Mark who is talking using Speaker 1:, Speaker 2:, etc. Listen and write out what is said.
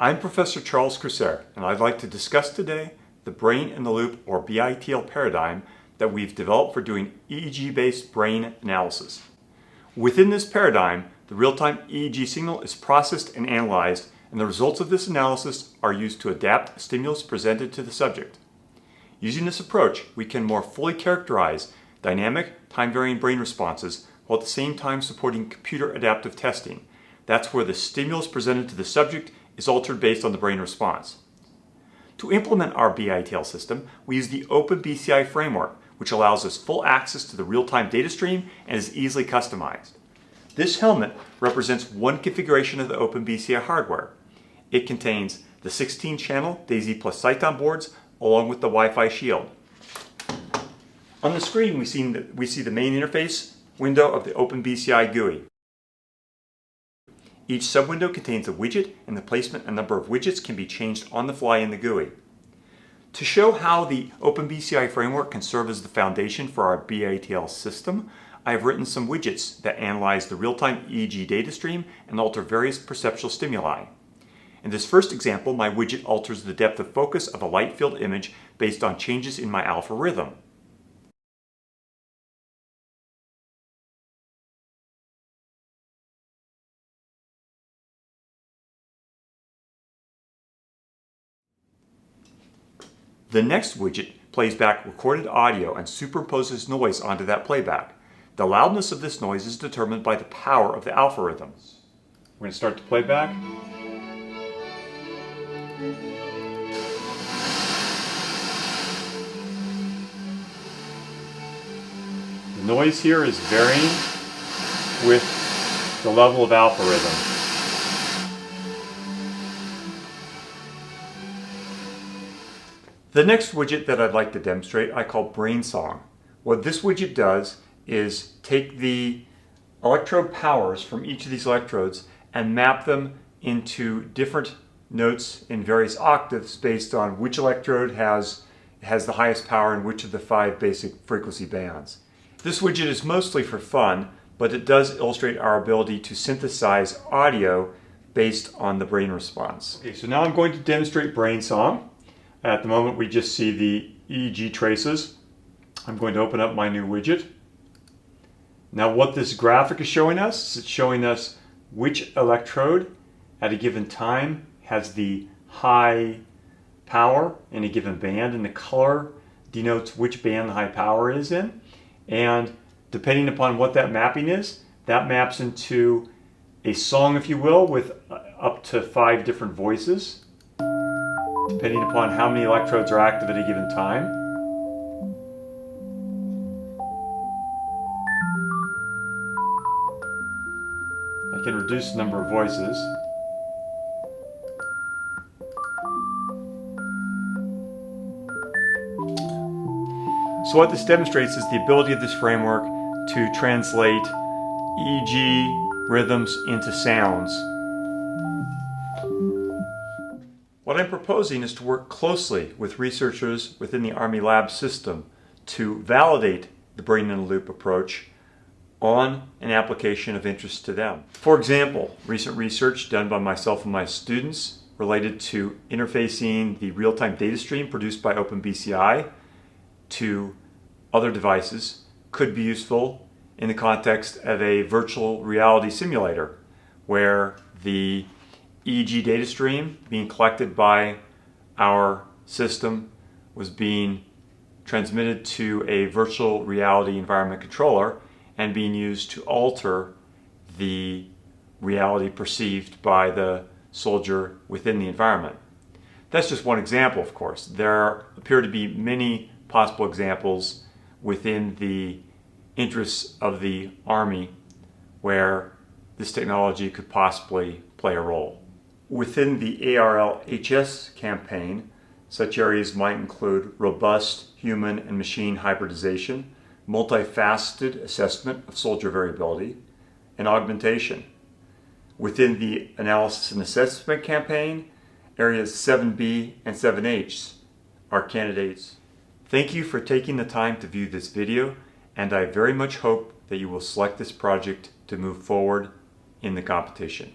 Speaker 1: I'm Professor Charles Crucer, and I'd like to discuss today the brain-in-the-loop or BITL paradigm that we've developed for doing EEG-based brain analysis. Within this paradigm, the real-time EEG signal is processed and analyzed, and the results of this analysis are used to adapt the stimulus presented to the subject. Using this approach, we can more fully characterize dynamic, time-varying brain responses while at the same time supporting computer adaptive testing. That's where the stimulus presented to the subject is altered based on the brain response. To implement our BITL system, we use the OpenBCI framework, which allows us full access to the real-time data stream and is easily customized. This helmet represents one configuration of the OpenBCI hardware. It contains the 16-channel DAISY plus Cyton boards along with the Wi-Fi shield. On the screen, we see the main interface window of the OpenBCIgui. Each subwindow contains a widget, and the placement and number of widgets can be changed on the fly in the GUI. To show how the OpenBCI framework can serve as the foundation for our BITL system, I have written some widgets that analyze the real-time EEG data stream and alter various perceptual stimuli. In this first example, my widget alters the depth of focus of a light field image based on changes in my alpha rhythm. The next widget plays back recorded audio and superimposes noise onto that playback. The loudness of this noise is determined by the power of the algorithm. We're going to start the playback. The noise here is varying with the level of alpha rhythm. The next widget that I'd like to demonstrate I call Brain Song. What this widget does is take the electrode powers from each of these electrodes and map them into different notes in various octaves based on which electrode has the highest power in which of the 5 basic frequency bands. This widget is mostly for fun, but it does illustrate our ability to synthesize audio based on the brain response. Okay, so now I'm going to demonstrate Brain Song. At the moment we just see the EEG traces. I'm going to open up my new widget. Now what this graphic is showing us, it's showing us which electrode at a given time has the high power in a given band, and the color denotes which band the high power is in. And depending upon what that mapping is, that maps into a song, if you will, with up to 5 different voices, depending upon how many electrodes are active at a given time. I can reduce the number of voices. So what this demonstrates is the ability of this framework to translate EEG rhythms into sounds. What I'm proposing is to work closely with researchers within the Army lab system to validate the brain-in-the-loop approach on an application of interest to them. For example, recent research done by myself and my students related to interfacing the real-time data stream produced by OpenBCI to other devices could be useful in the context of a virtual reality simulator where the EEG data stream being collected by our system was being transmitted to a virtual reality environment controller and being used to alter the reality perceived by the soldier within the environment. That's just one example, of course. There appear to be many possible examples within the interests of the Army where this technology could possibly play a role. Within the ARLHS campaign, such areas might include robust human and machine hybridization, multifaceted assessment of soldier variability, and augmentation. Within the analysis and assessment campaign, areas 7B and 7H are candidates. Thank you for taking the time to view this video, and I very much hope that you will select this project to move forward in the competition.